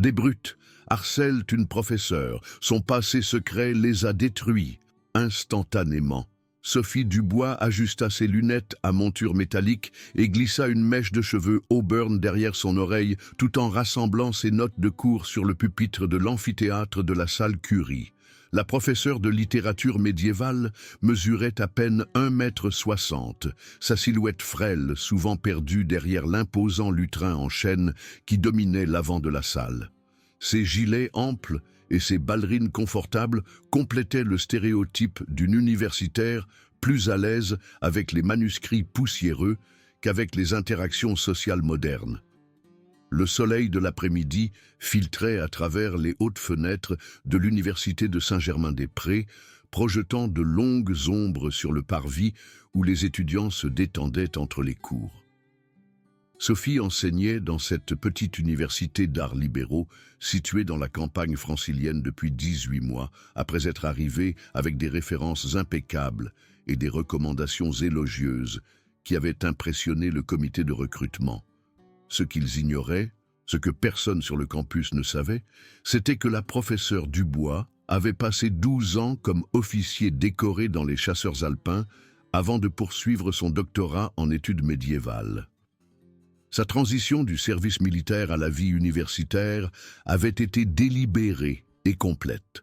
Des brutes harcèlent une professeure. Son passé secret les a détruits instantanément. Sophie Dubois ajusta ses lunettes à monture métallique et glissa une mèche de cheveux auburn derrière son oreille tout en rassemblant ses notes de cours sur le pupitre de l'amphithéâtre de la salle Curie. La professeure de littérature médiévale mesurait à peine 1,60 m, sa silhouette frêle, souvent perdue derrière l'imposant lutrin en chêne qui dominait l'avant de la salle. Ses gilets amples et ses ballerines confortables complétaient le stéréotype d'une universitaire plus à l'aise avec les manuscrits poussiéreux qu'avec les interactions sociales modernes. Le soleil de l'après-midi filtrait à travers les hautes fenêtres de l'université de Saint-Germain-des-Prés, projetant de longues ombres sur le parvis où les étudiants se détendaient entre les cours. Sophie enseignait dans cette petite université d'arts libéraux située dans la campagne francilienne depuis 18 mois, après être arrivée avec des références impeccables et des recommandations élogieuses qui avaient impressionné le comité de recrutement. Ce qu'ils ignoraient, ce que personne sur le campus ne savait, c'était que la professeure Dubois avait passé 12 ans comme officier décoré dans les chasseurs alpins avant de poursuivre son doctorat en études médiévales. Sa transition du service militaire à la vie universitaire avait été délibérée et complète.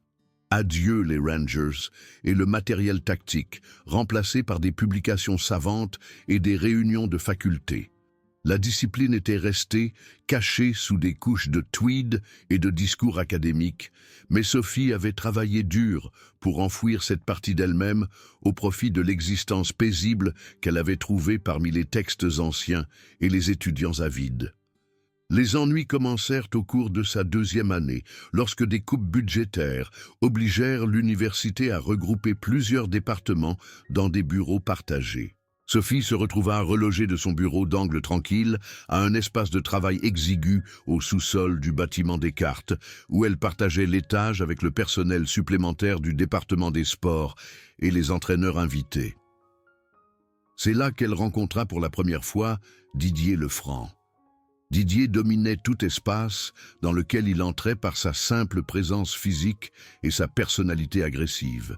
Adieu les Rangers et le matériel tactique, remplacé par des publications savantes et des réunions de faculté. La discipline était restée cachée sous des couches de tweed et de discours académiques, mais Sophie avait travaillé dur pour enfouir cette partie d'elle-même au profit de l'existence paisible qu'elle avait trouvée parmi les textes anciens et les étudiants avides. Les ennuis commencèrent au cours de sa 2e année, lorsque des coupes budgétaires obligèrent l'université à regrouper plusieurs départements dans des bureaux partagés. Sophie se retrouva relogée de son bureau d'angle tranquille à un espace de travail exigu au sous-sol du bâtiment Descartes, où elle partageait l'étage avec le personnel supplémentaire du département des sports et les entraîneurs invités. C'est là qu'elle rencontra pour la première fois Didier Lefranc. Didier dominait tout espace dans lequel il entrait par sa simple présence physique et sa personnalité agressive,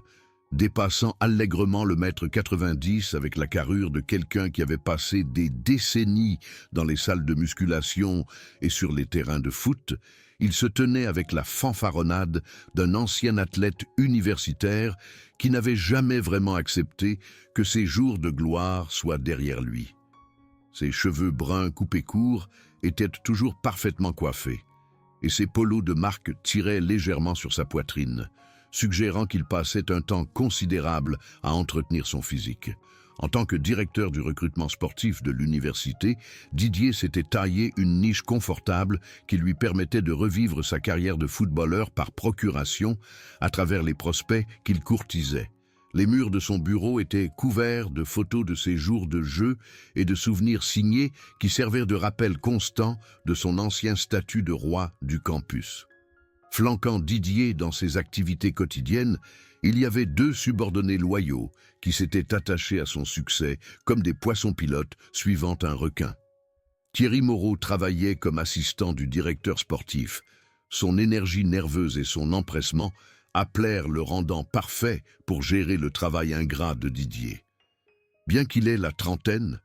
dépassant allègrement le 1,90 m avec la carrure de quelqu'un qui avait passé des décennies dans les salles de musculation et sur les terrains de foot. Il se tenait avec la fanfaronnade d'un ancien athlète universitaire qui n'avait jamais vraiment accepté que ses jours de gloire soient derrière lui. Ses cheveux bruns coupés courts étaient toujours parfaitement coiffés, et ses polos de marque tiraient légèrement sur sa poitrine, suggérant qu'il passait un temps considérable à entretenir son physique. En tant que directeur du recrutement sportif de l'université, Didier s'était taillé une niche confortable qui lui permettait de revivre sa carrière de footballeur par procuration à travers les prospects qu'il courtisait. Les murs de son bureau étaient couverts de photos de ses jours de jeu et de souvenirs signés qui servaient de rappel constant de son ancien statut de roi du campus. Flanquant Didier dans ses activités quotidiennes, il y avait 2 subordonnés loyaux qui s'étaient attachés à son succès comme des poissons-pilotes suivant un requin. Thierry Moreau travaillait comme assistant du directeur sportif. Son énergie nerveuse et son empressement appelèrent le rendant parfait pour gérer le travail ingrat de Didier. Bien qu'il ait la trentaine,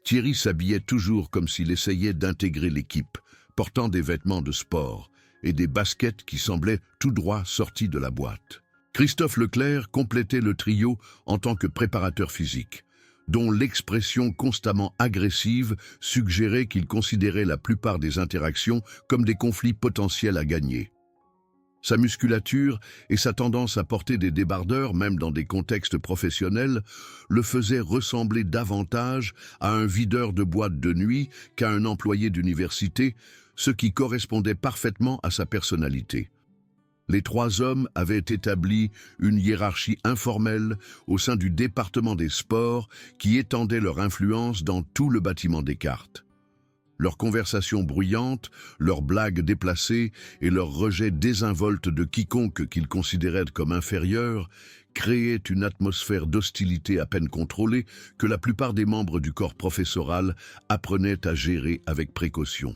Thierry s'habillait toujours comme s'il essayait d'intégrer l'équipe, portant des vêtements de sport et des baskets qui semblaient tout droit sortis de la boîte. Christophe Leclerc complétait le trio en tant que préparateur physique, dont l'expression constamment agressive suggérait qu'il considérait la plupart des interactions comme des conflits potentiels à gagner. Sa musculature et sa tendance à porter des débardeurs, même dans des contextes professionnels, le faisaient ressembler davantage à un videur de boîte de nuit qu'à un employé d'université, ce qui correspondait parfaitement à sa personnalité. Les 3 hommes avaient établi une hiérarchie informelle au sein du département des sports qui étendait leur influence dans tout le bâtiment Descartes. Leurs conversations bruyantes, leurs blagues déplacées et leurs rejets désinvoltes de quiconque qu'ils considéraient comme inférieur créaient une atmosphère d'hostilité à peine contrôlée que la plupart des membres du corps professoral apprenaient à gérer avec précaution.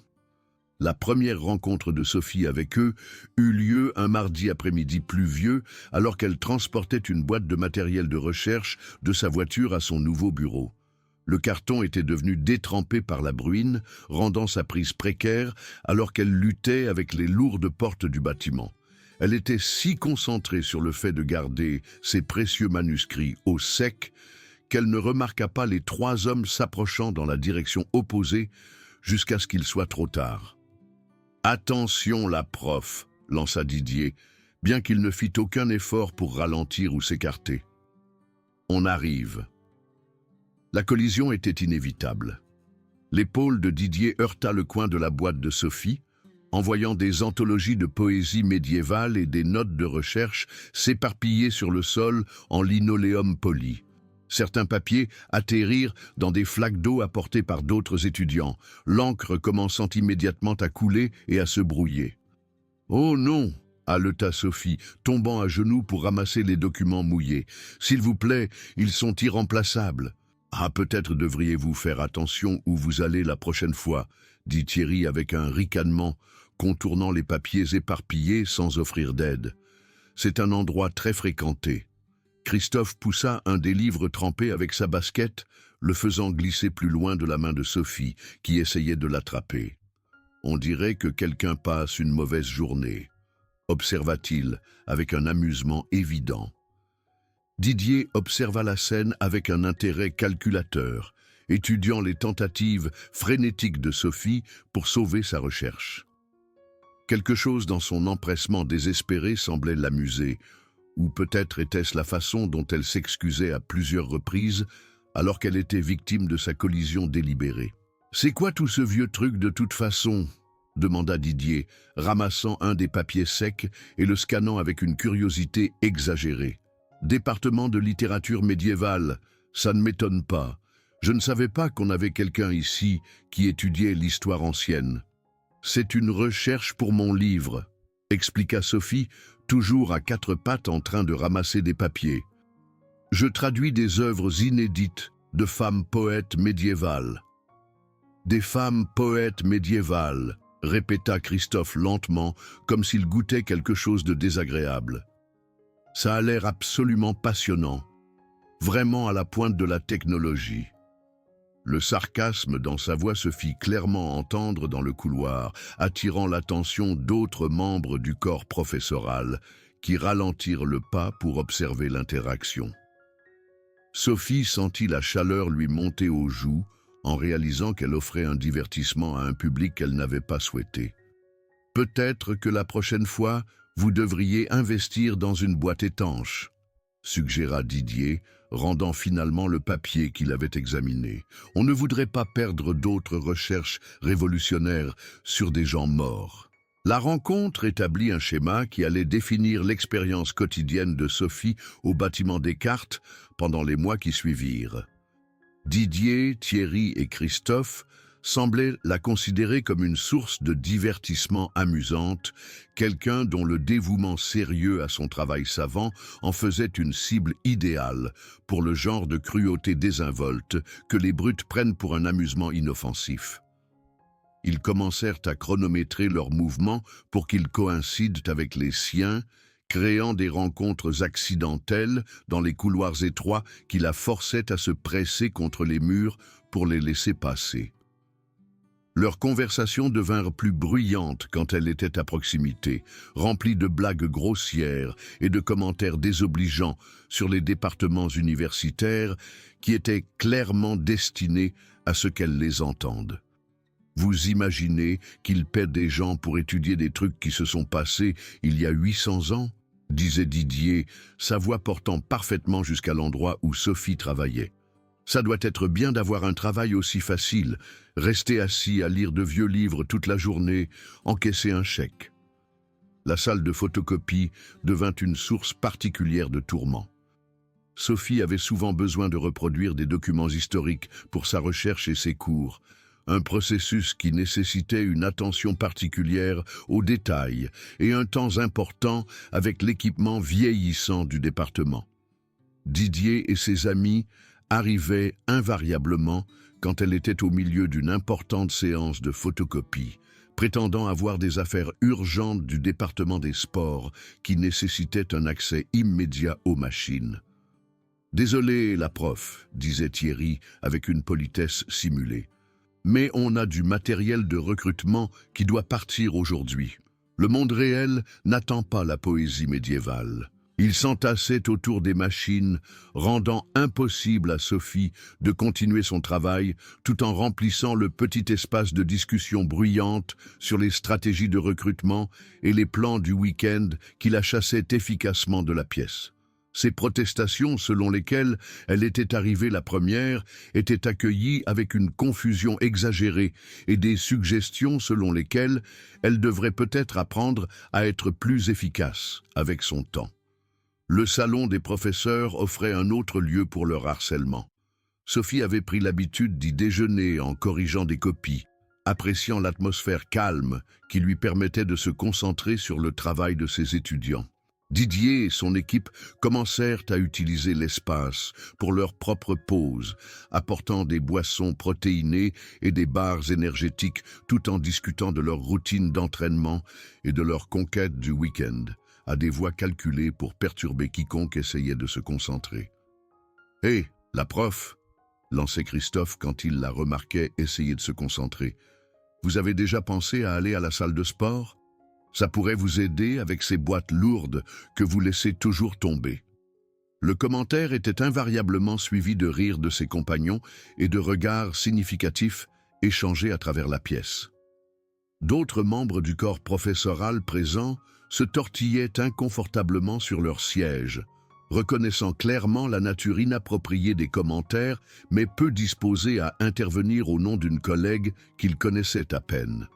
La première rencontre de Sophie avec eux eut lieu un mardi après-midi pluvieux, alors qu'elle transportait une boîte de matériel de recherche de sa voiture à son nouveau bureau. Le carton était devenu détrempé par la bruine, rendant sa prise précaire alors qu'elle luttait avec les lourdes portes du bâtiment. Elle était si concentrée sur le fait de garder ses précieux manuscrits au sec qu'elle ne remarqua pas les 3 hommes s'approchant dans la direction opposée jusqu'à ce qu'il soit trop tard. « Attention, la prof !» lança Didier, bien qu'il ne fît aucun effort pour ralentir ou s'écarter. « On arrive !» La collision était inévitable. L'épaule de Didier heurta le coin de la boîte de Sophie, envoyant des anthologies de poésie médiévale et des notes de recherche s'éparpiller sur le sol en linoléum poli. Certains papiers atterrirent dans des flaques d'eau apportées par d'autres étudiants, l'encre commençant immédiatement à couler et à se brouiller. « Oh non !» haleta Sophie, tombant à genoux pour ramasser les documents mouillés. « S'il vous plaît, ils sont irremplaçables. » « Ah, peut-être devriez-vous faire attention où vous allez la prochaine fois, » dit Thierry avec un ricanement, contournant les papiers éparpillés sans offrir d'aide. « C'est un endroit très fréquenté. » Christophe poussa un des livres trempés avec sa basket, le faisant glisser plus loin de la main de Sophie, qui essayait de l'attraper. « On dirait que quelqu'un passe une mauvaise journée, » observa-t-il avec un amusement évident. Didier observa la scène avec un intérêt calculateur, étudiant les tentatives frénétiques de Sophie pour sauver sa recherche. Quelque chose dans son empressement désespéré semblait l'amuser, ou peut-être était-ce la façon dont elle s'excusait à plusieurs reprises alors qu'elle était victime de sa collision délibérée. « C'est quoi tout ce vieux truc de toute façon ?» demanda Didier, ramassant un des papiers secs et le scannant avec une curiosité exagérée. « Département de littérature médiévale, ça ne m'étonne pas. Je ne savais pas qu'on avait quelqu'un ici qui étudiait l'histoire ancienne. »« C'est une recherche pour mon livre », expliqua Sophie, toujours à 4 pattes en train de ramasser des papiers. « Je traduis des œuvres inédites de femmes poètes médiévales. »« Des femmes poètes médiévales », répéta Christophe lentement, comme s'il goûtait quelque chose de désagréable. « Ça a l'air absolument passionnant, vraiment à la pointe de la technologie. » Le sarcasme dans sa voix se fit clairement entendre dans le couloir, attirant l'attention d'autres membres du corps professoral qui ralentirent le pas pour observer l'interaction. Sophie sentit la chaleur lui monter aux joues en réalisant qu'elle offrait un divertissement à un public qu'elle n'avait pas souhaité. « Peut-être que la prochaine fois, vous devriez investir dans une boîte étanche, » suggéra Didier, rendant finalement le papier qu'il avait examiné. « On ne voudrait pas perdre d'autres recherches révolutionnaires sur des gens morts. » La rencontre établit un schéma qui allait définir l'expérience quotidienne de Sophie au bâtiment Descartes pendant les mois qui suivirent. Didier, Thierry et Christophe semblaient la considérer comme une source de divertissement amusante, quelqu'un dont le dévouement sérieux à son travail savant en faisait une cible idéale pour le genre de cruauté désinvolte que les brutes prennent pour un amusement inoffensif. Ils commencèrent à chronométrer leurs mouvements pour qu'ils coïncident avec les siens, créant des rencontres accidentelles dans les couloirs étroits qui la forçaient à se presser contre les murs pour les laisser passer. Leurs conversations devinrent plus bruyantes quand elle était à proximité, remplies de blagues grossières et de commentaires désobligeants sur les départements universitaires qui étaient clairement destinés à ce qu'elle les entende. Vous imaginez qu'ils paient des gens pour étudier des trucs qui se sont passés il y a 800 ans, disait Didier, sa voix portant parfaitement jusqu'à l'endroit où Sophie travaillait. Ça doit être bien d'avoir un travail aussi facile, rester assis à lire de vieux livres toute la journée, encaisser un chèque. La salle de photocopie devint une source particulière de tourments. Sophie avait souvent besoin de reproduire des documents historiques pour sa recherche et ses cours, un processus qui nécessitait une attention particulière aux détails et un temps important avec l'équipement vieillissant du département. Didier et ses amis arrivait invariablement quand elle était au milieu d'une importante séance de photocopie, prétendant avoir des affaires urgentes du département des sports qui nécessitaient un accès immédiat aux machines. « Désolé, la prof, » disait Thierry avec une politesse simulée. « Mais on a du matériel de recrutement qui doit partir aujourd'hui. Le monde réel n'attend pas la poésie médiévale. » Il s'entassait autour des machines, rendant impossible à Sophie de continuer son travail tout en remplissant le petit espace de discussion bruyante sur les stratégies de recrutement et les plans du week-end qui la chassaient efficacement de la pièce. Ces protestations, selon lesquelles elle était arrivée la première, étaient accueillies avec une confusion exagérée et des suggestions selon lesquelles elle devrait peut-être apprendre à être plus efficace avec son temps. Le salon des professeurs offrait un autre lieu pour leur harcèlement. Sophie avait pris l'habitude d'y déjeuner en corrigeant des copies, appréciant l'atmosphère calme qui lui permettait de se concentrer sur le travail de ses étudiants. Didier et son équipe commencèrent à utiliser l'espace pour leur propre pause, apportant des boissons protéinées et des barres énergétiques tout en discutant de leur routine d'entraînement et de leur conquête du week-end, à des voix calculées pour perturber quiconque essayait de se concentrer. « Hé, la prof !» lançait Christophe quand il la remarquait essayer de se concentrer. « Vous avez déjà pensé à aller à la salle de sport ? Ça pourrait vous aider avec ces boîtes lourdes que vous laissez toujours tomber. » Le commentaire était invariablement suivi de rires de ses compagnons et de regards significatifs échangés à travers la pièce. D'autres membres du corps professoral présents se tortillaient inconfortablement sur leur siège, reconnaissant clairement la nature inappropriée des commentaires, mais peu disposés à intervenir au nom d'une collègue qu'ils connaissaient à peine.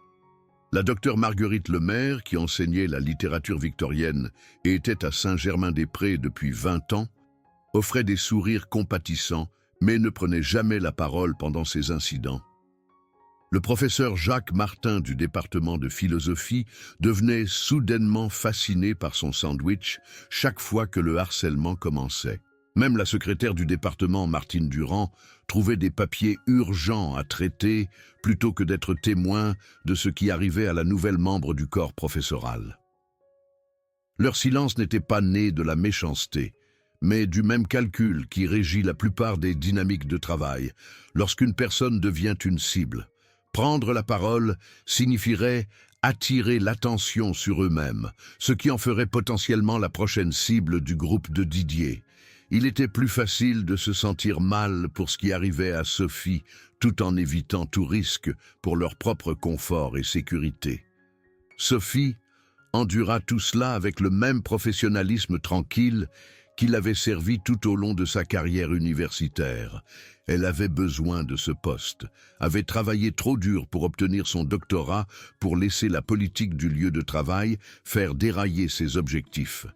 La docteure Marguerite Lemaire, qui enseignait la littérature victorienne et était à Saint-Germain-des-Prés depuis 20 ans, offrait des sourires compatissants, mais ne prenait jamais la parole pendant ces incidents. Le professeur Jacques Martin du département de philosophie devenait soudainement fasciné par son sandwich chaque fois que le harcèlement commençait. Même la secrétaire du département, Martine Durand, trouvait des papiers urgents à traiter plutôt que d'être témoin de ce qui arrivait à la nouvelle membre du corps professoral. Leur silence n'était pas né de la méchanceté, mais du même calcul qui régit la plupart des dynamiques de travail lorsqu'une personne devient une cible. Prendre la parole signifierait attirer l'attention sur eux-mêmes, ce qui en ferait potentiellement la prochaine cible du groupe de Didier. Il était plus facile de se sentir mal pour ce qui arrivait à Sophie, tout en évitant tout risque pour leur propre confort et sécurité. Sophie endura tout cela avec le même professionnalisme tranquille qui l'avait servi tout au long de sa carrière universitaire. Elle avait besoin de ce poste, avait travaillé trop dur pour obtenir son doctorat pour laisser la politique du lieu de travail faire dérailler ses objectifs.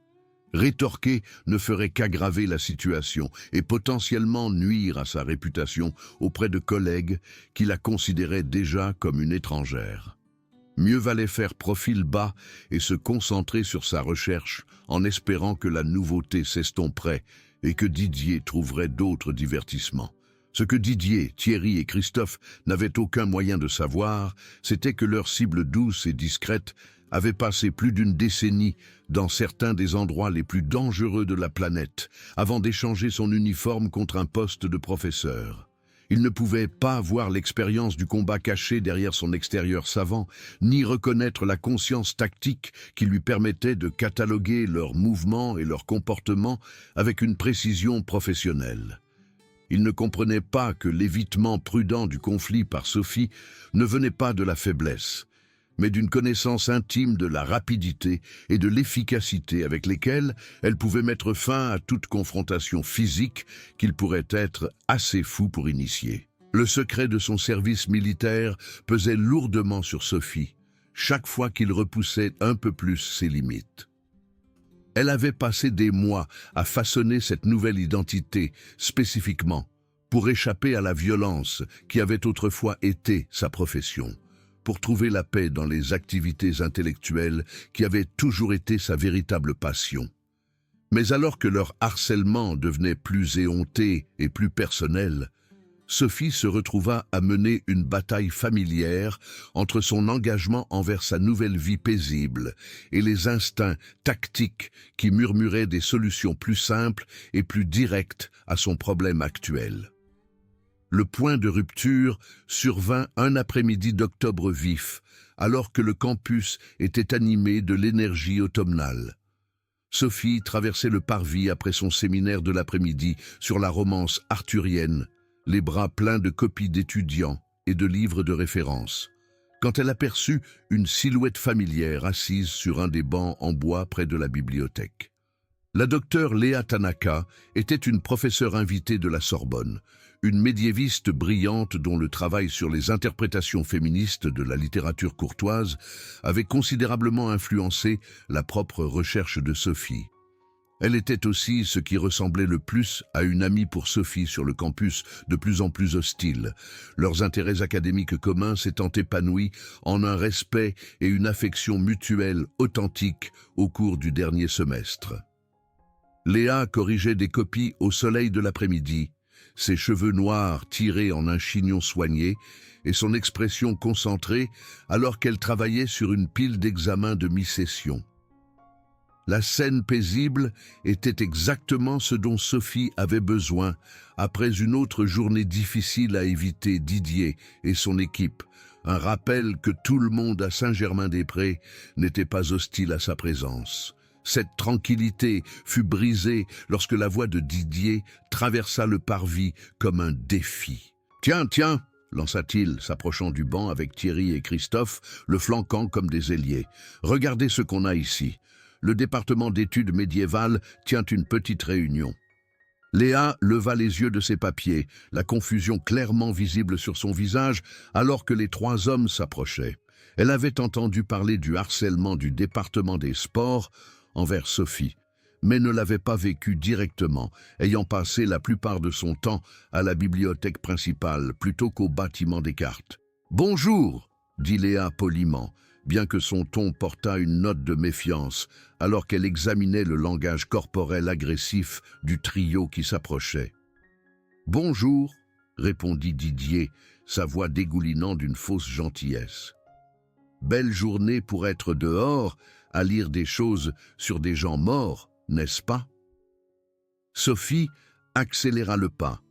Rétorquer ne ferait qu'aggraver la situation et potentiellement nuire à sa réputation auprès de collègues qui la considéraient déjà comme une étrangère. Mieux valait faire profil bas et se concentrer sur sa recherche en espérant que la nouveauté s'estomperait et que Didier trouverait d'autres divertissements. Ce que Didier, Thierry et Christophe n'avaient aucun moyen de savoir, c'était que leur cible douce et discrète avait passé plus d'une décennie dans certains des endroits les plus dangereux de la planète avant d'échanger son uniforme contre un poste de professeur. Il ne pouvait pas voir l'expérience du combat caché derrière son extérieur savant, ni reconnaître la conscience tactique qui lui permettait de cataloguer leurs mouvements et leurs comportements avec une précision professionnelle. Il ne comprenait pas que l'évitement prudent du conflit par Sophie ne venait pas de la faiblesse, mais d'une connaissance intime de la rapidité et de l'efficacité avec lesquelles elle pouvait mettre fin à toute confrontation physique qu'il pourrait être assez fou pour initier. Le secret de son service militaire pesait lourdement sur Sophie, chaque fois qu'il repoussait un peu plus ses limites. Elle avait passé des mois à façonner cette nouvelle identité spécifiquement pour échapper à la violence qui avait autrefois été sa profession, pour trouver la paix dans les activités intellectuelles qui avaient toujours été sa véritable passion. Mais alors que leur harcèlement devenait plus éhonté et plus personnel, Sophie se retrouva à mener une bataille familière entre son engagement envers sa nouvelle vie paisible et les instincts tactiques qui murmuraient des solutions plus simples et plus directes à son problème actuel. Le point de rupture survint un après-midi d'octobre vif, alors que le campus était animé de l'énergie automnale. Sophie traversait le parvis après son séminaire de l'après-midi sur la romance arthurienne, les bras pleins de copies d'étudiants et de livres de référence, quand elle aperçut une silhouette familière assise sur un des bancs en bois près de la bibliothèque. La docteure Léa Tanaka était une professeure invitée de la Sorbonne, une médiéviste brillante dont le travail sur les interprétations féministes de la littérature courtoise avait considérablement influencé la propre recherche de Sophie. Elle était aussi ce qui ressemblait le plus à une amie pour Sophie sur le campus de plus en plus hostile, leurs intérêts académiques communs s'étant épanouis en un respect et une affection mutuelle authentique au cours du dernier semestre. Léa corrigeait des copies au soleil de l'après-midi, ses cheveux noirs tirés en un chignon soigné et son expression concentrée alors qu'elle travaillait sur une pile d'examens de mi-session. La scène paisible était exactement ce dont Sophie avait besoin après une autre journée difficile à éviter Didier et son équipe, un rappel que tout le monde à Saint-Germain-des-Prés n'était pas hostile à sa présence. Cette tranquillité fut brisée lorsque la voix de Didier traversa le parvis comme un défi. « Tiens, tiens !» lança-t-il, s'approchant du banc avec Thierry et Christophe, le flanquant comme des ailiers. « Regardez ce qu'on a ici. Le département d'études médiévales tient une petite réunion. » Léa leva les yeux de ses papiers, la confusion clairement visible sur son visage, alors que les trois hommes s'approchaient. Elle avait entendu parler du harcèlement du département des sports envers Sophie, mais ne l'avait pas vécu directement, ayant passé la plupart de son temps à la bibliothèque principale plutôt qu'au bâtiment des cartes. « Bonjour !» dit Léa poliment, bien que son ton portât une note de méfiance, alors qu'elle examinait le langage corporel agressif du trio qui s'approchait. « Bonjour !» répondit Didier, sa voix dégoulinant d'une fausse gentillesse. « Belle journée pour être dehors, à lire des choses sur des gens morts, n'est-ce pas ?» Sophie accéléra le pas,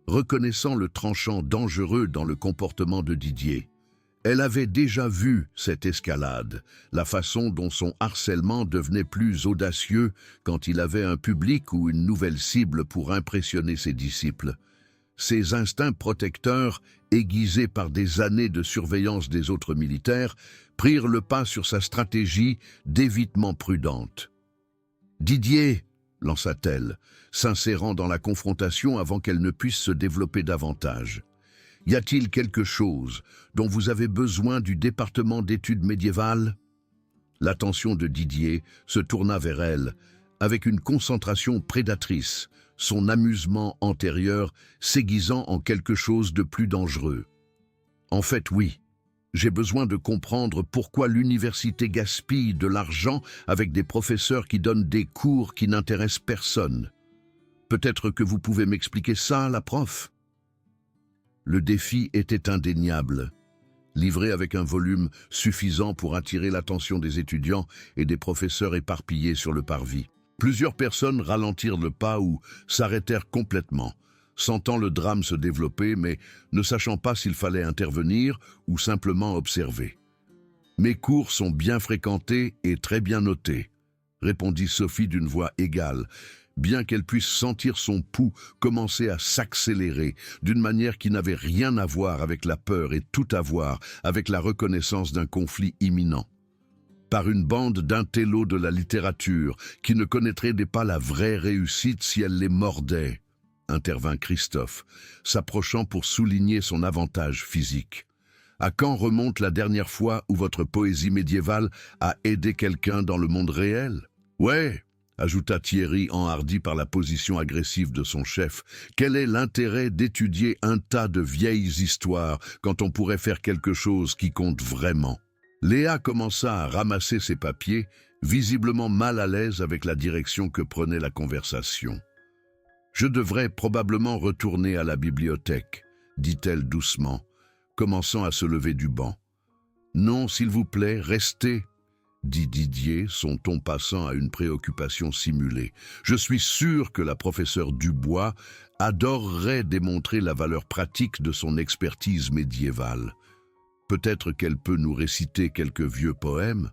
reconnaissant le tranchant dangereux dans le comportement de Didier. Elle avait déjà vu cette escalade, la façon dont son harcèlement devenait plus audacieux quand il avait un public ou une nouvelle cible pour impressionner ses disciples. Ses instincts protecteurs, aiguisés par des années de surveillance des autres militaires, prirent le pas sur sa stratégie d'évitement prudente. « Didier !» lança-t-elle, s'insérant dans la confrontation avant qu'elle ne puisse se développer davantage. « Y a-t-il quelque chose dont vous avez besoin du département d'études médiévales ?» L'attention de Didier se tourna vers elle, avec une concentration prédatrice, son amusement antérieur s'aiguisant en quelque chose de plus dangereux. « En fait, oui. J'ai besoin de comprendre pourquoi l'université gaspille de l'argent avec des professeurs qui donnent des cours qui n'intéressent personne. Peut-être que vous pouvez m'expliquer ça, la prof ?» Le défi était indéniable. Livré avec un volume suffisant pour attirer l'attention des étudiants et des professeurs éparpillés sur le parvis. Plusieurs personnes ralentirent le pas ou s'arrêtèrent complètement, sentant le drame se développer mais ne sachant pas s'il fallait intervenir ou simplement observer. « Mes cours sont bien fréquentés et très bien notés », répondit Sophie d'une voix égale, bien qu'elle puisse sentir son pouls commencer à s'accélérer d'une manière qui n'avait rien à voir avec la peur et tout à voir avec la reconnaissance d'un conflit imminent. Par une bande d'intellos de la littérature qui ne connaîtraient pas la vraie réussite si elle les mordait, intervint Christophe, s'approchant pour souligner son avantage physique. À quand remonte la dernière fois où votre poésie médiévale a aidé quelqu'un dans le monde réel? Ouais, ajouta Thierry, enhardi par la position agressive de son chef. Quel est l'intérêt d'étudier un tas de vieilles histoires quand on pourrait faire quelque chose qui compte vraiment? Léa commença à ramasser ses papiers, visiblement mal à l'aise avec la direction que prenait la conversation. « Je devrais probablement retourner à la bibliothèque », dit-elle doucement, commençant à se lever du banc. Non, s'il vous plaît, restez, dit Didier, son ton passant à une préoccupation simulée. Je suis sûr que la professeure Dubois adorerait démontrer la valeur pratique de son expertise médiévale. Peut-être qu'elle peut nous réciter quelques vieux poèmes.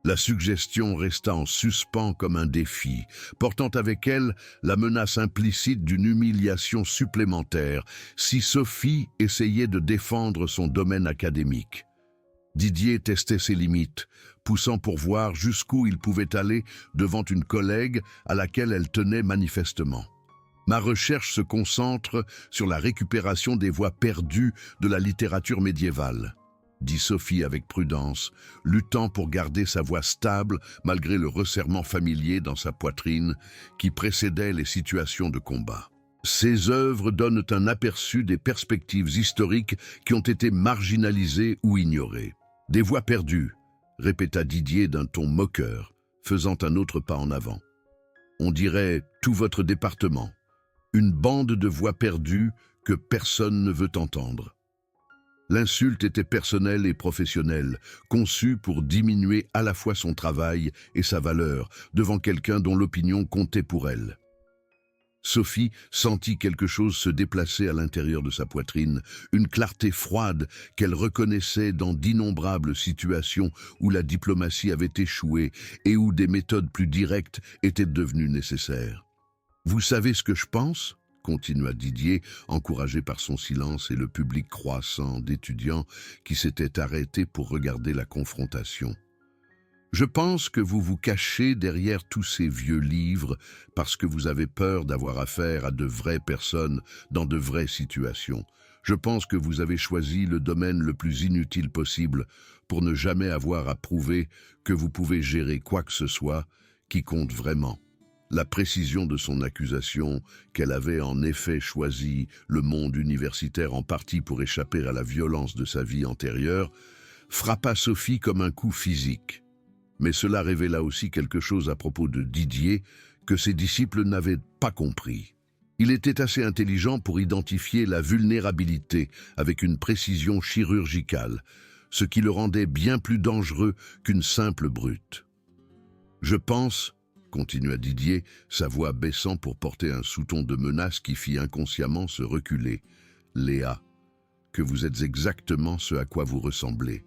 La suggestion resta en suspens comme un défi, portant avec elle la menace implicite d'une humiliation supplémentaire si Sophie essayait de défendre son domaine académique. Didier testait ses limites, poussant pour voir jusqu'où il pouvait aller devant une collègue à laquelle elle tenait manifestement. Ma recherche se concentre sur la récupération des voix perdues de la littérature médiévale, dit Sophie avec prudence, luttant pour garder sa voix stable malgré le resserrement familier dans sa poitrine qui précédait les situations de combat. Ces œuvres donnent un aperçu des perspectives historiques qui ont été marginalisées ou ignorées. Des voix perdues, répéta Didier d'un ton moqueur, faisant un autre pas en avant. On dirait tout votre département, une bande de voix perdues que personne ne veut entendre. L'insulte était personnelle et professionnelle, conçue pour diminuer à la fois son travail et sa valeur devant quelqu'un dont l'opinion comptait pour elle. Sophie sentit quelque chose se déplacer à l'intérieur de sa poitrine, une clarté froide qu'elle reconnaissait dans d'innombrables situations où la diplomatie avait échoué et où des méthodes plus directes étaient devenues nécessaires. « Vous savez ce que je pense ?» continua Didier, encouragé par son silence et le public croissant d'étudiants qui s'étaient arrêtés pour regarder la confrontation. Je pense que vous vous cachez derrière tous ces vieux livres parce que vous avez peur d'avoir affaire à de vraies personnes dans de vraies situations. Je pense que vous avez choisi le domaine le plus inutile possible pour ne jamais avoir à prouver que vous pouvez gérer quoi que ce soit qui compte vraiment. La précision de son accusation, qu'elle avait en effet choisi le monde universitaire en partie pour échapper à la violence de sa vie antérieure, frappa Sophie comme un coup physique. Mais cela révéla aussi quelque chose à propos de Didier que ses disciples n'avaient pas compris. Il était assez intelligent pour identifier la vulnérabilité avec une précision chirurgicale, ce qui le rendait bien plus dangereux qu'une simple brute. « Je pense, » continua Didier, sa voix baissant pour porter un sous-ton de menace qui fit inconsciemment se reculer, « Léa, que vous êtes exactement ce à quoi vous ressemblez.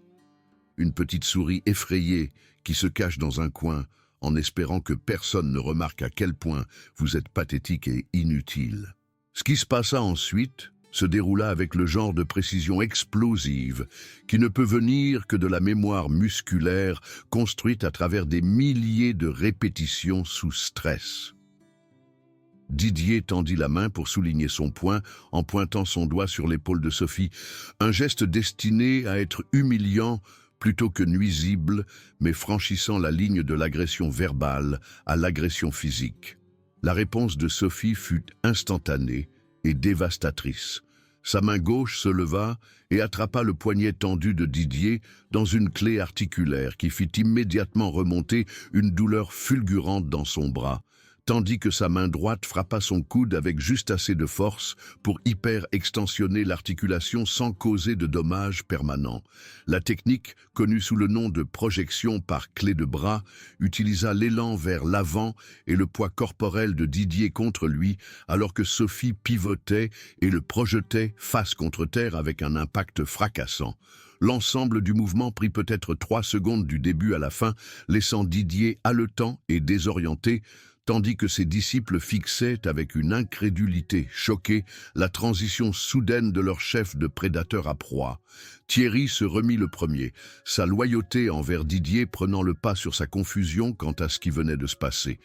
Une petite souris effrayée qui se cache dans un coin en espérant que personne ne remarque à quel point vous êtes pathétique et inutile. » Ce qui se passa ensuite se déroula avec le genre de précision explosive qui ne peut venir que de la mémoire musculaire construite à travers des milliers de répétitions sous stress. Didier tendit la main pour souligner son point en pointant son doigt sur l'épaule de Sophie, un geste destiné à être humiliant plutôt que nuisible, mais franchissant la ligne de l'agression verbale à l'agression physique. La réponse de Sophie fut instantanée et dévastatrice. Sa main gauche se leva et attrapa le poignet tendu de Didier dans une clé articulaire qui fit immédiatement remonter une douleur fulgurante dans son bras, tandis que sa main droite frappa son coude avec juste assez de force pour hyper-extensionner l'articulation sans causer de dommages permanents. La technique, connue sous le nom de projection par clé de bras, utilisa l'élan vers l'avant et le poids corporel de Didier contre lui, alors que Sophie pivotait et le projetait face contre terre avec un impact fracassant. L'ensemble du mouvement prit peut-être 3 secondes du début à la fin, laissant Didier haletant et désorienté, tandis que ses disciples fixaient avec une incrédulité choquée la transition soudaine de leur chef de prédateur à proie. Thierry se remit le premier, sa loyauté envers Didier prenant le pas sur sa confusion quant à ce qui venait de se passer.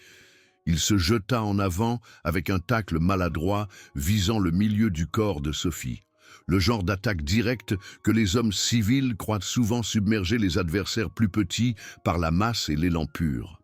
Il se jeta en avant avec un tacle maladroit visant le milieu du corps de Sophie. Le genre d'attaque directe que les hommes civils croient souvent submerger les adversaires plus petits par la masse et l'élan pur.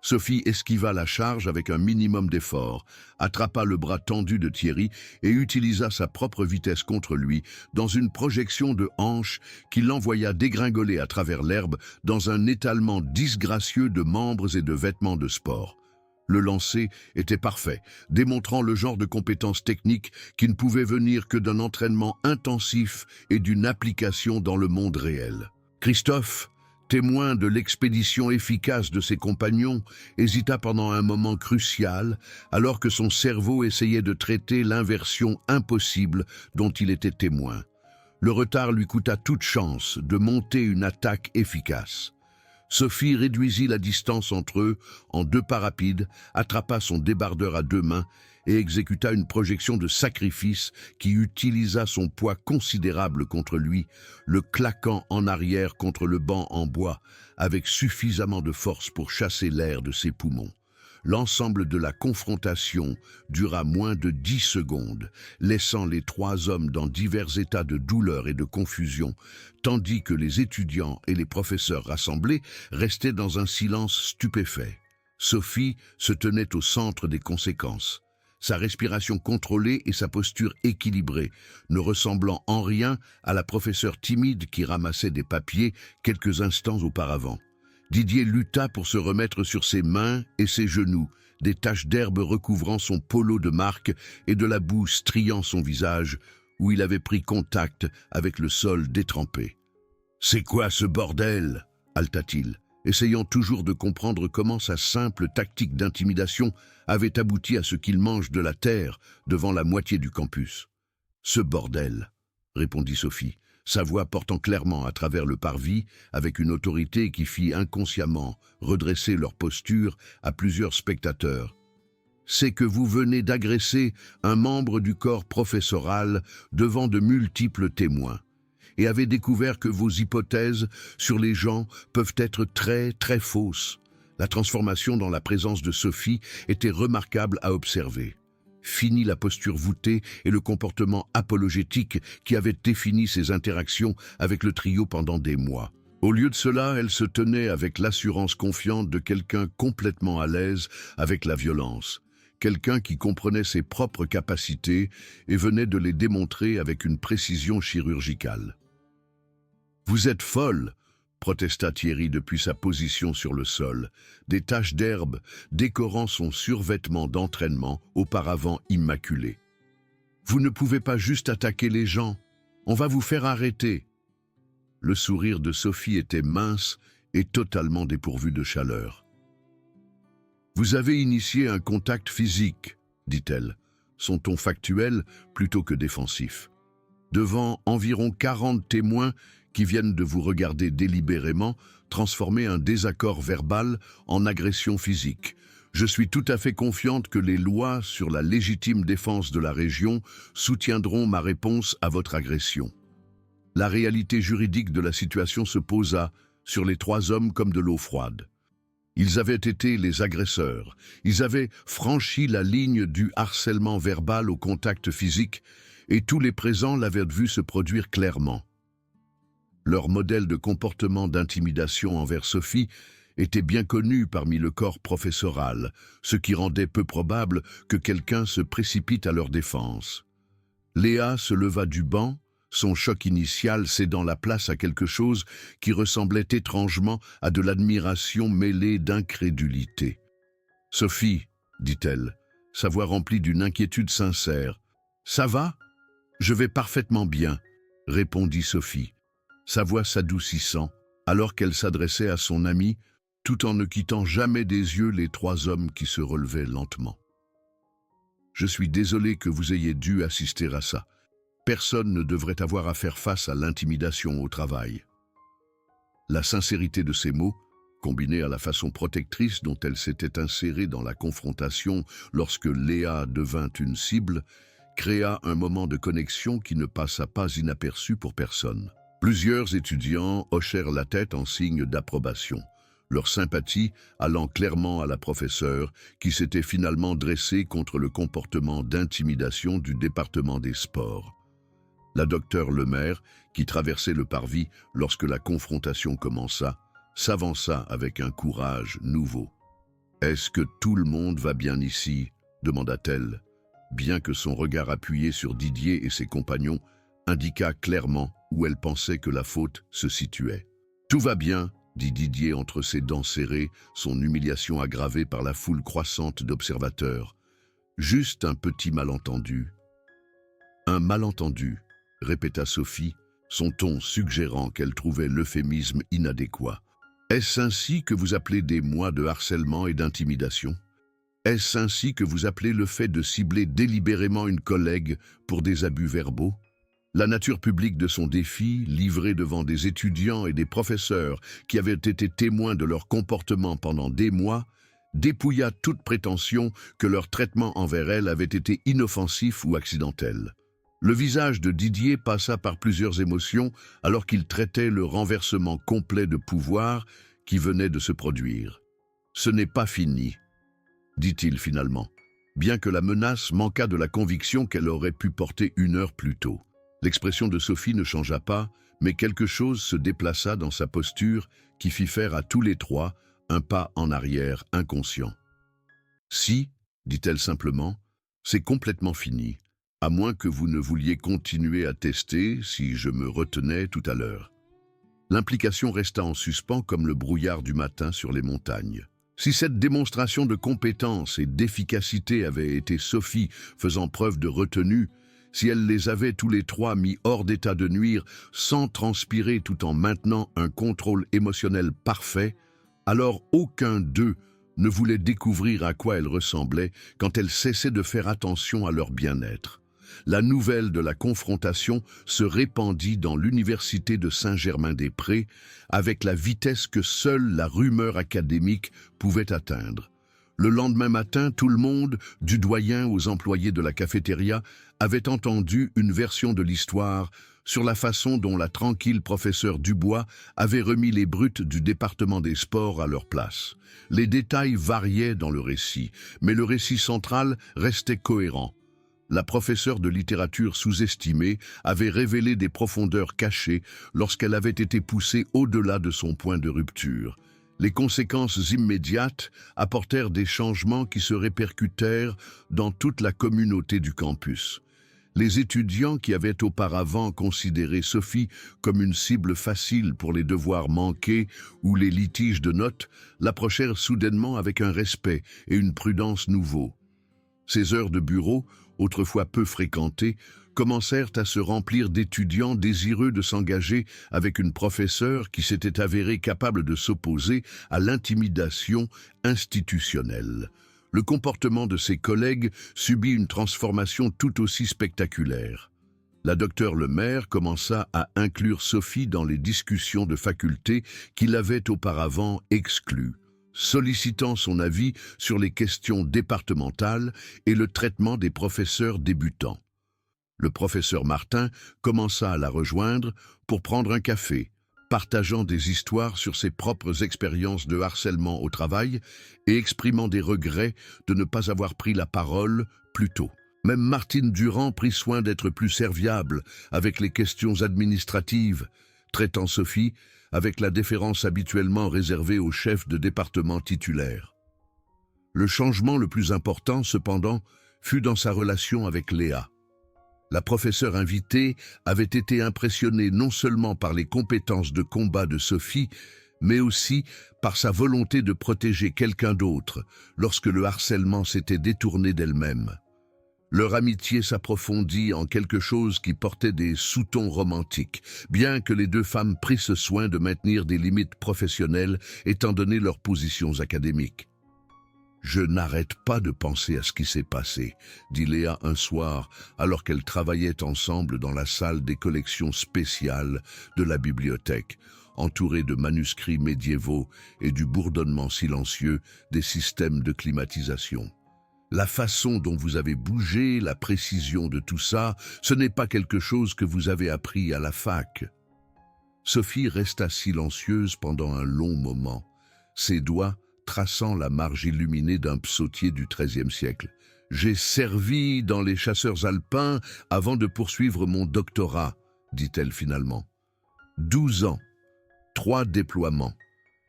Sophie esquiva la charge avec un minimum d'effort, attrapa le bras tendu de Thierry et utilisa sa propre vitesse contre lui dans une projection de hanche qui l'envoya dégringoler à travers l'herbe dans un étalement disgracieux de membres et de vêtements de sport. Le lancer était parfait, démontrant le genre de compétences techniques qui ne pouvaient venir que d'un entraînement intensif et d'une application dans le monde réel. Christophe, témoin de l'expédition efficace de ses compagnons, hésita pendant un moment crucial, alors que son cerveau essayait de traiter l'inversion impossible dont il était témoin. Le retard lui coûta toute chance de monter une attaque efficace. Sophie réduisit la distance entre eux en 2 pas rapides, attrapa son débardeur à 2 mains et exécuta une projection de sacrifice qui utilisa son poids considérable contre lui, le claquant en arrière contre le banc en bois avec suffisamment de force pour chasser l'air de ses poumons. L'ensemble de la confrontation dura moins de 10 secondes, laissant les 3 hommes dans divers états de douleur et de confusion, tandis que les étudiants et les professeurs rassemblés restaient dans un silence stupéfait. Sophie se tenait au centre des conséquences, sa respiration contrôlée et sa posture équilibrée, ne ressemblant en rien à la professeure timide qui ramassait des papiers quelques instants auparavant. Didier lutta pour se remettre sur ses mains et ses genoux, des taches d'herbe recouvrant son polo de marque et de la boue striant son visage, où il avait pris contact avec le sol détrempé. « C'est quoi ce bordel ?» haleta-t-il, essayant toujours de comprendre comment sa simple tactique d'intimidation avait abouti à ce qu'il mange de la terre devant la moitié du campus. « Ce bordel !» répondit Sophie, sa voix portant clairement à travers le parvis avec une autorité qui fit inconsciemment redresser leur posture à plusieurs spectateurs. « C'est que vous venez d'agresser un membre du corps professoral devant de multiples témoins et avez découvert que vos hypothèses sur les gens peuvent être très fausses. » La transformation dans la présence de Sophie était remarquable à observer. Fini la posture voûtée et le comportement apologétique qui avait défini ses interactions avec le trio pendant des mois. Au lieu de cela, elle se tenait avec l'assurance confiante de quelqu'un complètement à l'aise avec la violence, quelqu'un qui comprenait ses propres capacités et venait de les démontrer avec une précision chirurgicale. « Vous êtes folle !» protesta Thierry depuis sa position sur le sol, des taches d'herbe décorant son survêtement d'entraînement auparavant immaculé. « Vous ne pouvez pas juste attaquer les gens, on va vous faire arrêter. » Le sourire de Sophie était mince et totalement dépourvu de chaleur. « Vous avez initié un contact physique, » dit-elle, son ton factuel plutôt que défensif. « Devant environ 40 témoins qui viennent de vous regarder délibérément transformer un désaccord verbal en agression physique. Je suis tout à fait confiante que les lois sur la légitime défense de la région soutiendront ma réponse à votre agression. » La réalité juridique de la situation se posa sur les 3 hommes comme de l'eau froide. Ils avaient été les agresseurs, ils avaient franchi la ligne du harcèlement verbal au contact physique et tous les présents l'avaient vu se produire clairement. Leur modèle de comportement d'intimidation envers Sophie était bien connu parmi le corps professoral, ce qui rendait peu probable que quelqu'un se précipite à leur défense. Léa se leva du banc, son choc initial cédant la place à quelque chose qui ressemblait étrangement à de l'admiration mêlée d'incrédulité. « Sophie, » dit-elle, sa voix remplie d'une inquiétude sincère. « Ça va ? » « Je vais parfaitement bien, » répondit Sophie, sa voix s'adoucissant, alors qu'elle s'adressait à son ami, tout en ne quittant jamais des yeux les 3 hommes qui se relevaient lentement. « Je suis désolé que vous ayez dû assister à ça. Personne ne devrait avoir à faire face à l'intimidation au travail. » La sincérité de ces mots, combinée à la façon protectrice dont elle s'était insérée dans la confrontation lorsque Léa devint une cible, créa un moment de connexion qui ne passa pas inaperçu pour personne. Plusieurs étudiants hochèrent la tête en signe d'approbation, leur sympathie allant clairement à la professeure qui s'était finalement dressée contre le comportement d'intimidation du département des sports. La docteure Lemaire, qui traversait le parvis lorsque la confrontation commença, s'avança avec un courage nouveau. « Est-ce que tout le monde va bien ici ?» demanda-t-elle, bien que son regard appuyé sur Didier et ses compagnons indiqua clairement où elle pensait que la faute se situait. « Tout va bien, » dit Didier entre ses dents serrées, son humiliation aggravée par la foule croissante d'observateurs. Juste un petit malentendu. Un malentendu, répéta Sophie, son ton suggérant qu'elle trouvait l'euphémisme inadéquat. Est-ce ainsi que vous appelez des mois de harcèlement et d'intimidation? Est-ce ainsi que vous appelez le fait de cibler délibérément une collègue pour des abus verbaux? La nature publique de son défi, livrée devant des étudiants et des professeurs qui avaient été témoins de leur comportement pendant des mois, dépouilla toute prétention que leur traitement envers elle avait été inoffensif ou accidentel. Le visage de Didier passa par plusieurs émotions alors qu'il traitait le renversement complet de pouvoir qui venait de se produire. « Ce n'est pas fini », dit-il finalement, bien que la menace manquât de la conviction qu'elle aurait pu porter une heure plus tôt. L'expression de Sophie ne changea pas, mais quelque chose se déplaça dans sa posture qui fit faire à tous les trois un pas en arrière inconscient. « Si, dit-elle simplement, c'est complètement fini, à moins que vous ne vouliez continuer à tester si je me retenais tout à l'heure. » L'implication resta en suspens comme le brouillard du matin sur les montagnes. Si cette démonstration de compétence et d'efficacité avait été Sophie faisant preuve de retenue, si elle les avait tous les trois mis hors d'état de nuire sans transpirer tout en maintenant un contrôle émotionnel parfait, alors aucun d'eux ne voulait découvrir à quoi elles ressemblaient quand elles cessaient de faire attention à leur bien-être. La nouvelle de la confrontation se répandit dans l'université de Saint-Germain-des-Prés avec la vitesse que seule la rumeur académique pouvait atteindre. Le lendemain matin, tout le monde, du doyen aux employés de la cafétéria, avait entendu une version de l'histoire sur la façon dont la tranquille professeure Dubois avait remis les brutes du département des sports à leur place. Les détails variaient dans le récit, mais le récit central restait cohérent. La professeure de littérature sous-estimée avait révélé des profondeurs cachées lorsqu'elle avait été poussée au-delà de son point de rupture. Les conséquences immédiates apportèrent des changements qui se répercutèrent dans toute la communauté du campus. Les étudiants qui avaient auparavant considéré Sophie comme une cible facile pour les devoirs manqués ou les litiges de notes l'approchèrent soudainement avec un respect et une prudence nouveaux. Ces heures de bureau, autrefois peu fréquentées, commencèrent à se remplir d'étudiants désireux de s'engager avec une professeure qui s'était avérée capable de s'opposer à l'intimidation institutionnelle. Le comportement de ses collègues subit une transformation tout aussi spectaculaire. La docteure Lemaire commença à inclure Sophie dans les discussions de faculté qui l'avaient auparavant exclue, sollicitant son avis sur les questions départementales et le traitement des professeurs débutants. Le professeur Martin commença à la rejoindre pour prendre un café, partageant des histoires sur ses propres expériences de harcèlement au travail et exprimant des regrets de ne pas avoir pris la parole plus tôt. Même Martine Durand prit soin d'être plus serviable avec les questions administratives, traitant Sophie avec la déférence habituellement réservée aux chefs de département titulaires. Le changement le plus important, cependant, fut dans sa relation avec Léa. La professeure invitée avait été impressionnée non seulement par les compétences de combat de Sophie, mais aussi par sa volonté de protéger quelqu'un d'autre lorsque le harcèlement s'était détourné d'elle-même. Leur amitié s'approfondit en quelque chose qui portait des sous-tons romantiques, bien que les deux femmes prissent soin de maintenir des limites professionnelles étant donné leurs positions académiques. « Je n'arrête pas de penser à ce qui s'est passé », dit Léa un soir, alors qu'elles travaillaient ensemble dans la salle des collections spéciales de la bibliothèque, entourée de manuscrits médiévaux et du bourdonnement silencieux des systèmes de climatisation. La façon dont vous avez bougé, la précision de tout ça, ce n'est pas quelque chose que vous avez appris à la fac. Sophie resta silencieuse pendant un long moment, ses doigts traçant la marge illuminée d'un psautier du XIIIe siècle. « J'ai servi dans les chasseurs alpins avant de poursuivre mon doctorat, » dit-elle finalement. 12 ans, 3 déploiements.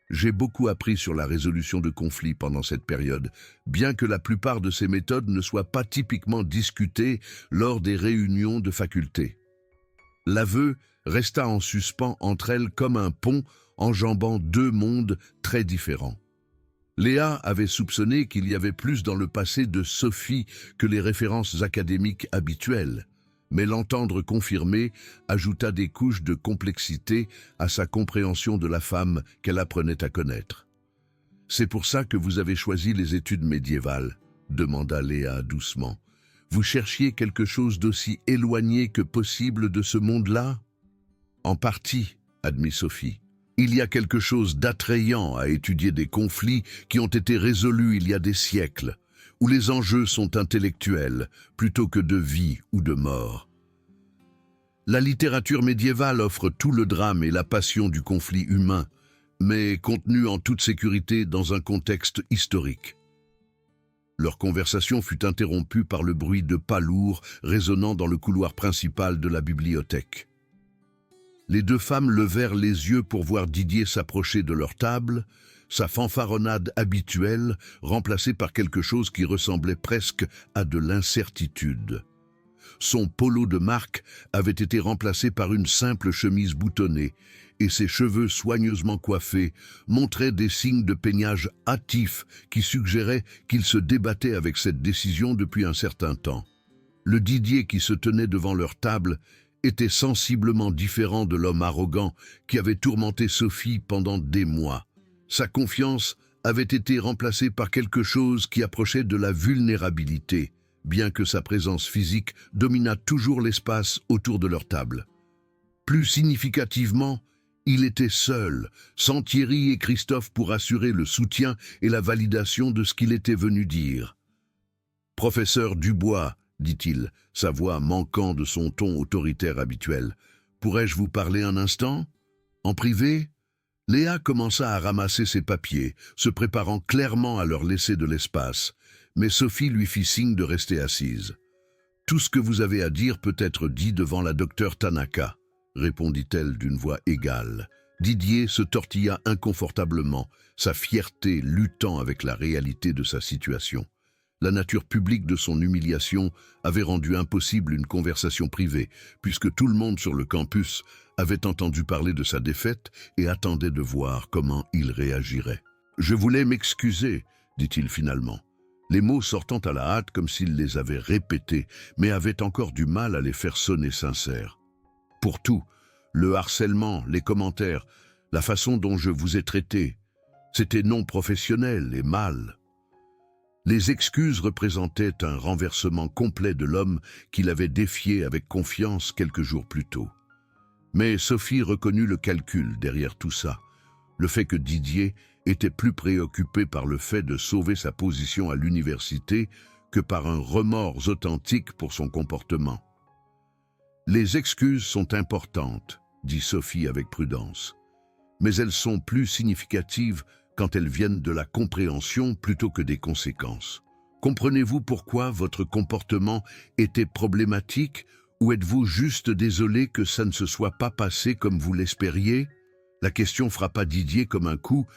J'ai beaucoup appris sur la résolution de conflits pendant cette période, bien que la plupart de ces méthodes ne soient pas typiquement discutées lors des réunions de faculté. L'aveu resta en suspens entre elles comme un pont enjambant deux mondes très différents. Léa avait soupçonné qu'il y avait plus dans le passé de Sophie que les références académiques habituelles, mais l'entendre confirmer ajouta des couches de complexité à sa compréhension de la femme qu'elle apprenait à connaître. « C'est pour ça que vous avez choisi les études médiévales ?» demanda Léa doucement. « Vous cherchiez quelque chose d'aussi éloigné que possible de ce monde-là ?»« En partie, » admit Sophie. « Il y a quelque chose d'attrayant à étudier des conflits qui ont été résolus il y a des siècles, où les enjeux sont intellectuels plutôt que de vie ou de mort. La littérature médiévale offre tout le drame et la passion du conflit humain, mais contenu en toute sécurité dans un contexte historique. » Leur conversation fut interrompue par le bruit de pas lourds résonnant dans le couloir principal de la bibliothèque. Les deux femmes levèrent les yeux pour voir Didier s'approcher de leur table, sa fanfaronnade habituelle remplacée par quelque chose qui ressemblait presque à de l'incertitude. Son polo de marque avait été remplacé par une simple chemise boutonnée, et ses cheveux soigneusement coiffés montraient des signes de peignage hâtif qui suggéraient qu'il se débattait avec cette décision depuis un certain temps. Le Didier qui se tenait devant leur table était sensiblement différent de l'homme arrogant qui avait tourmenté Sophie pendant des mois. Sa confiance avait été remplacée par quelque chose qui approchait de la vulnérabilité, bien que sa présence physique dominât toujours l'espace autour de leur table. Plus significativement, il était seul, sans Thierry et Christophe pour assurer le soutien et la validation de ce qu'il était venu dire. « Professeur Dubois, » dit-il, sa voix manquant de son ton autoritaire habituel. « Pourrais-je vous parler un instant? En privé ?» Léa commença à ramasser ses papiers, se préparant clairement à leur laisser de l'espace, mais Sophie lui fit signe de rester assise. « Tout ce que vous avez à dire peut être dit devant la docteure Tanaka, » répondit-elle d'une voix égale. Didier se tortilla inconfortablement, sa fierté luttant avec la réalité de sa situation. La nature publique de son humiliation avait rendu impossible une conversation privée, puisque tout le monde sur le campus avait entendu parler de sa défaite et attendait de voir comment il réagirait. « Je voulais m'excuser, » dit-il finalement, les mots sortant à la hâte comme s'il les avait répétés, mais avait encore du mal à les faire sonner sincères. « Pour tout, le harcèlement, les commentaires, la façon dont je vous ai traité, c'était non professionnel et mal. » Les excuses représentaient un renversement complet de l'homme qu'il avait défié avec confiance quelques jours plus tôt. Mais Sophie reconnut le calcul derrière tout ça, le fait que Didier était plus préoccupé par le fait de sauver sa position à l'université que par un remords authentique pour son comportement. « Les excuses sont importantes, » dit Sophie avec prudence, « mais elles sont plus significatives quand elles viennent de la compréhension plutôt que des conséquences. Comprenez-vous pourquoi votre comportement était problématique ou êtes-vous juste désolé que ça ne se soit pas passé comme vous l'espériez ?» La question frappa Didier comme un coup